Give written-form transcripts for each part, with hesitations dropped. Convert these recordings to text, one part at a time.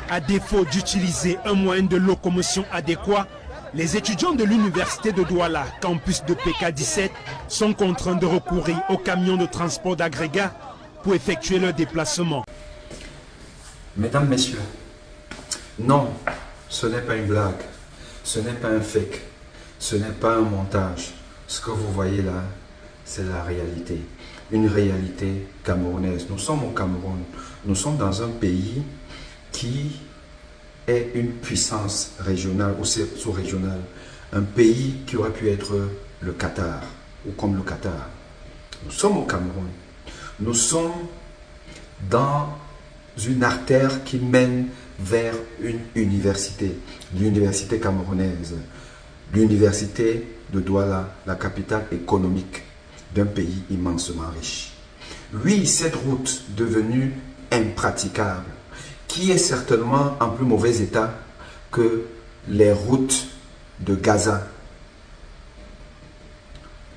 À défaut d'utiliser un moyen de locomotion adéquat, les étudiants de l'université de Douala, campus de PK17, sont contraints de recourir aux camions de transport d'agrégats pour effectuer leur déplacement. Mesdames, Messieurs, non, ce n'est pas une blague, ce n'est pas un fake, ce n'est pas un montage. Ce que vous voyez là, c'est la réalité. Une réalité camerounaise. Nous sommes au Cameroun, nous sommes dans un pays qui est une puissance régionale ou sous-régionale. Un pays qui aurait pu être le Qatar ou comme le Qatar. Nous sommes au Cameroun. Nous sommes dans une artère qui mène vers une université, l'université camerounaise, l'université de Douala, la capitale économique d'un pays immensement riche. Oui, cette route devenue impraticable, qui est certainement en plus mauvais état que les routes de Gaza,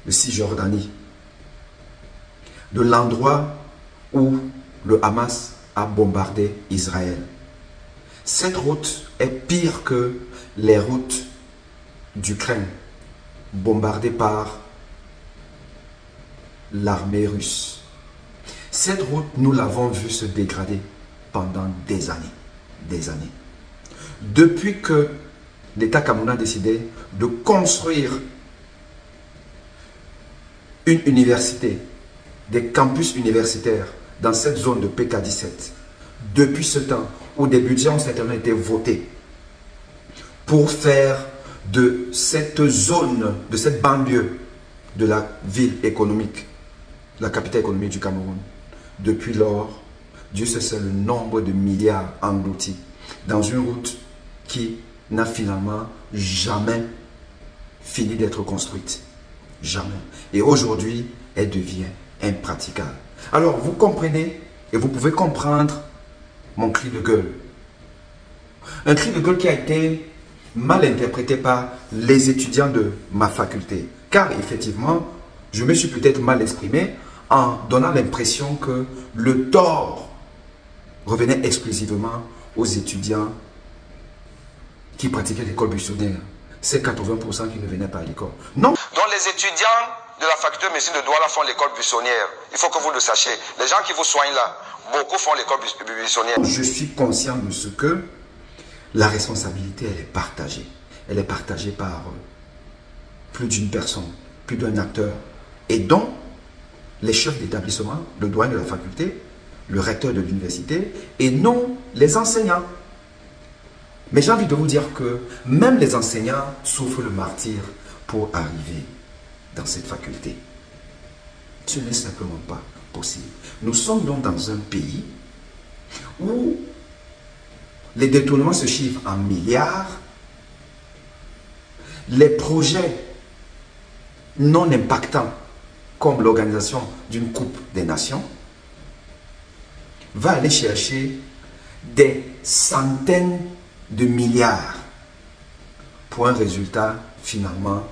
de Cisjordanie, de l'endroit où le Hamas a bombardé Israël. Cette route est pire que les routes d'Ukraine, bombardées par l'armée russe. Cette route, nous l'avons vue se dégrader pendant des années. Des années. Depuis que l'État camerounais a décidé de construire une université, des campus universitaires dans cette zone de PK17, depuis ce temps où des budgets ont certainement été votés pour faire de cette zone, de cette banlieue de la ville économique, la capitale économique du Cameroun. Depuis lors, Dieu sait le nombre de milliards engloutis dans une route qui n'a finalement jamais fini d'être construite. Jamais. Et aujourd'hui, elle devient impraticable. Alors, vous comprenez et vous pouvez comprendre mon cri de gueule. Un cri de gueule qui a été mal interprété par les étudiants de ma faculté. Car effectivement, je me suis peut-être mal exprimé en donnant l'impression que le tort revenait exclusivement aux étudiants qui pratiquaient l'école buissonnière. C'est 80% qui ne venaient pas à l'école. Non. Donc les étudiants de la faculté de médecine de Douala font l'école buissonnière. Il faut que vous le sachiez. Les gens qui vous soignent là, beaucoup font l'école buissonnière. Je suis conscient de ce que la responsabilité, elle est partagée. Elle est partagée par plus d'une personne, plus d'un acteur. Et donc, les chefs d'établissement, le doyen de la faculté, le recteur de l'université, et non les enseignants. Mais j'ai envie de vous dire que même les enseignants souffrent le martyre pour arriver dans cette faculté. Ce n'est simplement pas possible. Nous sommes donc dans un pays où les détournements se chiffrent en milliards. Les projets non impactants, comme l'organisation d'une Coupe des Nations, va aller chercher des centaines de milliards pour un résultat finalement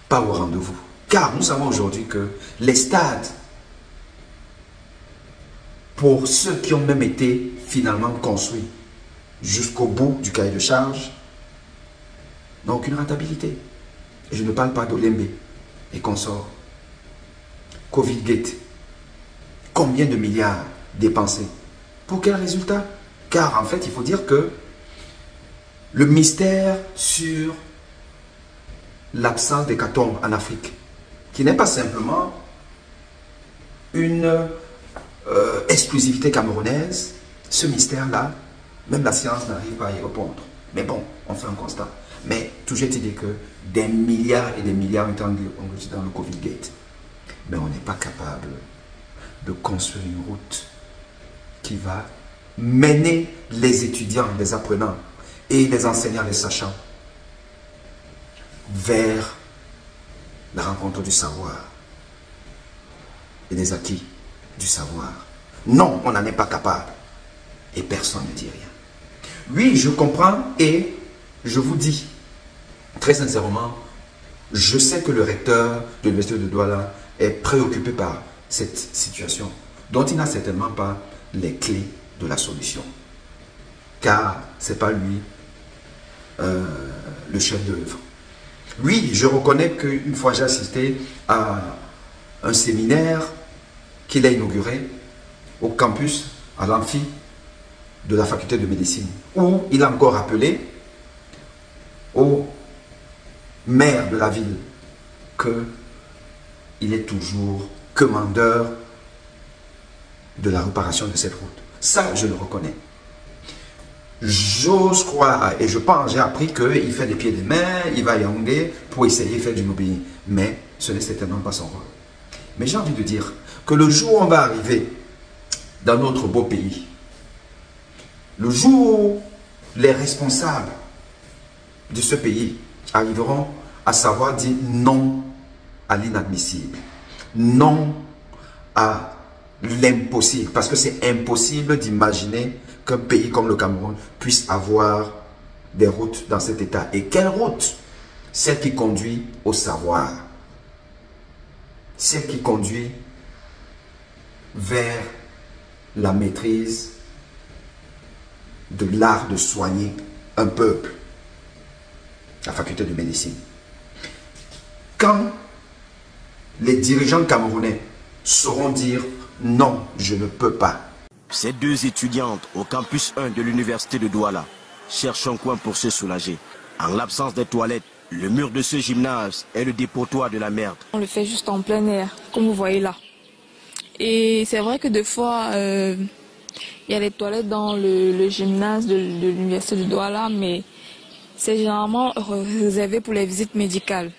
pas au rendez-vous. Car nous savons aujourd'hui que les stades, pour ceux qui ont même été finalement construits jusqu'au bout du cahier de charge, n'ont aucune rentabilité. Et je ne parle pas d'Olembe et consorts. Covid Gate, combien de milliards dépensés? Pour quel résultat? Car en fait, il faut dire que le mystère sur l'absence d'hécatombe en Afrique, qui n'est pas simplement une exclusivité camerounaise, ce mystère-là, même la science n'arrive pas à y répondre. Mais bon, on fait un constat. Mais toujours est-il que des milliards et des milliards ont été engloutis dans le Covid Gate. Mais on n'est pas capable de construire une route qui va mener les étudiants, les apprenants et les enseignants, les sachants vers la rencontre du savoir et des acquis du savoir. Non, on n'en est pas capable et personne ne dit rien. Oui, je comprends et je vous dis très sincèrement, je sais que le recteur de l'université de Douala est préoccupé par cette situation, dont il n'a certainement pas les clés de la solution. Car ce n'est pas lui le chef d'œuvre. Oui, je reconnais qu'une fois j'ai assisté à un séminaire qu'il a inauguré au campus, à l'amphi de la faculté de médecine, où il a encore rappelé au maire de la ville qu'il est toujours commandeur de la réparation de cette route. Ça, je le reconnais. J'ose croire, et je pense, j'ai appris qu'il fait des pieds et des mains, il va à Yaoundé pour essayer de faire du lobbying. Mais ce n'est certainement pas son rôle. Mais j'ai envie de dire que le jour où on va arriver dans notre beau pays, le jour où les responsables de ce pays arriveront à savoir dire non à l'inadmissible, non à l'impossible, parce que c'est impossible d'imaginer qu'un pays comme le Cameroun puisse avoir des routes dans cet état. Et quelle route? Celle qui conduit au savoir, celle qui conduit vers la maîtrise de l'art de soigner un peuple, la faculté de médecine. Quand les dirigeants camerounais sauront dire non, je ne peux pas. Ces deux étudiantes au campus 1 de l'université de Douala cherchent un coin pour se soulager. En l'absence des toilettes, le mur de ce gymnase est le dépotoir de la merde. On le fait juste en plein air, comme vous voyez là. Et c'est vrai que des fois, il y a les toilettes dans le gymnase de l'université de Douala, mais c'est généralement réservé pour les visites médicales.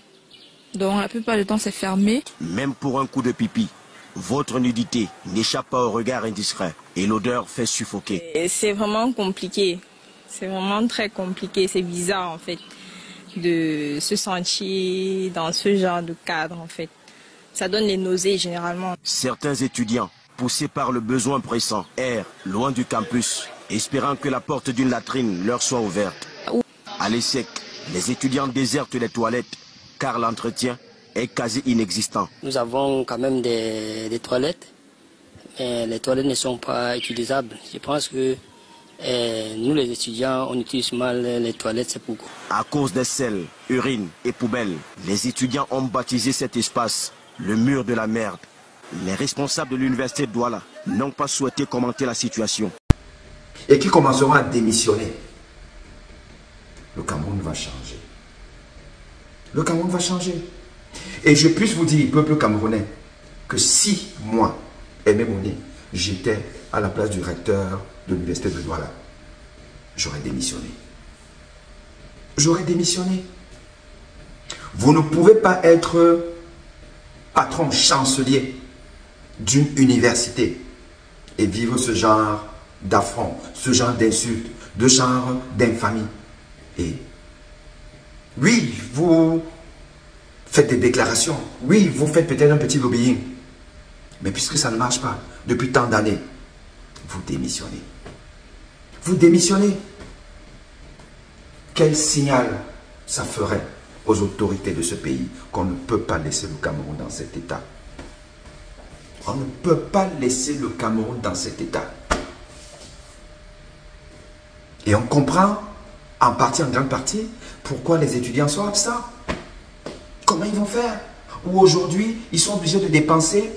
Donc la plupart du temps, c'est fermé. Même pour un coup de pipi, votre nudité n'échappe pas au regard indiscret et l'odeur fait suffoquer. C'est vraiment compliqué. C'est vraiment très compliqué. C'est bizarre en fait de se sentir dans ce genre de cadre en fait. Ça donne les nausées généralement. Certains étudiants, poussés par le besoin pressant, errent loin du campus, espérant que la porte d'une latrine leur soit ouverte. À l'ESSEC, les étudiants désertent les toilettes car l'entretien est quasi inexistant. Nous avons quand même des toilettes, mais les toilettes ne sont pas utilisables. Je pense que nous les étudiants, on utilise mal les toilettes, c'est pourquoi. À cause des selles, urines et poubelles, les étudiants ont baptisé cet espace le mur de la merde. Les responsables de l'université de Douala n'ont pas souhaité commenter la situation. Et qui commenceront à démissionner. Le Cameroun va changer. Le Cameroun va changer. Et je puisse vous dire, peuple camerounais, que si moi, Aimé Mouni, j'étais à la place du recteur de l'université de Douala, j'aurais démissionné. J'aurais démissionné. Vous ne pouvez pas être patron chancelier d'une université et vivre ce genre d'affront, ce genre d'insultes, ce genre d'infamie. Et oui, vous faites des déclarations, oui, vous faites peut-être un petit lobbying, mais puisque ça ne marche pas depuis tant d'années, vous démissionnez. Vous démissionnez. Quel signal ça ferait aux autorités de ce pays qu'on ne peut pas laisser le Cameroun dans cet état? On ne peut pas laisser le Cameroun dans cet état. Et on comprend, en partie, en grande partie, pourquoi les étudiants sont absents. Comment ils vont faire? Ou aujourd'hui, ils sont obligés de dépenser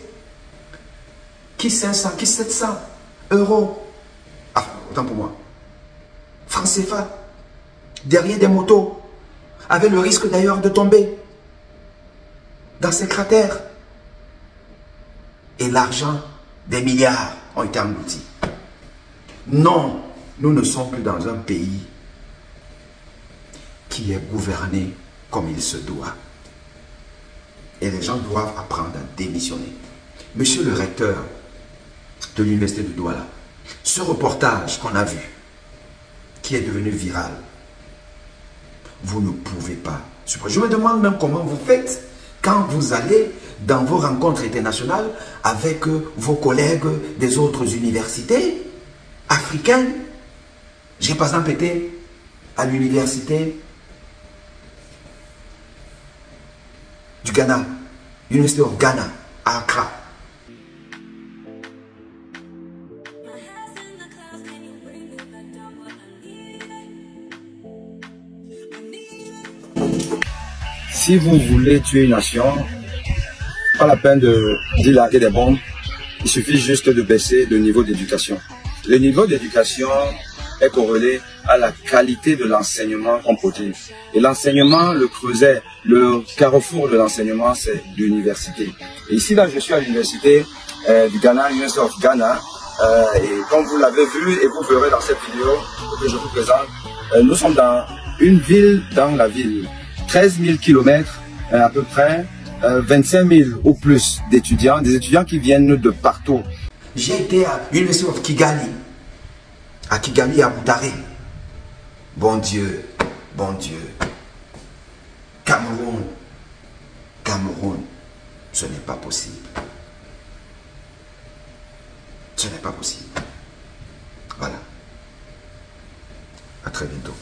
qui 500, qui 700 euros. Ah, autant pour moi. Francs CFA. Derrière des motos. Avec le risque d'ailleurs de tomber dans ces cratères. Et l'argent, des milliards, ont été engloutis. Non, nous ne sommes plus dans un pays qui est gouverné comme il se doit. Et les gens doivent apprendre à démissionner. Monsieur le recteur de l'université de Douala, ce reportage qu'on a vu, qui est devenu viral, vous ne pouvez pas. Je me demande même comment vous faites quand vous allez dans vos rencontres internationales avec vos collègues des autres universités africaines. J'ai par exemple été à l'université du Ghana, l'université du Ghana, à Accra. si vous voulez tuer une nation, pas la peine d'y larguer des bombes, il suffit juste de baisser le niveau d'éducation. Le niveau d'éducation est corrélé à la qualité de l'enseignement qu'on produit. Et l'enseignement, le creuset, le carrefour de l'enseignement, c'est l'université. Et ici, là, je suis à l'université du Ghana, University of Ghana. Et comme vous l'avez vu et vous verrez dans cette vidéo que je vous présente, nous sommes dans une ville dans la ville. 13 000 km à peu près, 25 000 ou plus d'étudiants, des étudiants qui viennent de partout. J'ai été à l'University of Kigali, à Boutaré. Bon Dieu, bon Dieu. Cameroun, ce n'est pas possible. Ce n'est pas possible. Voilà. À très bientôt.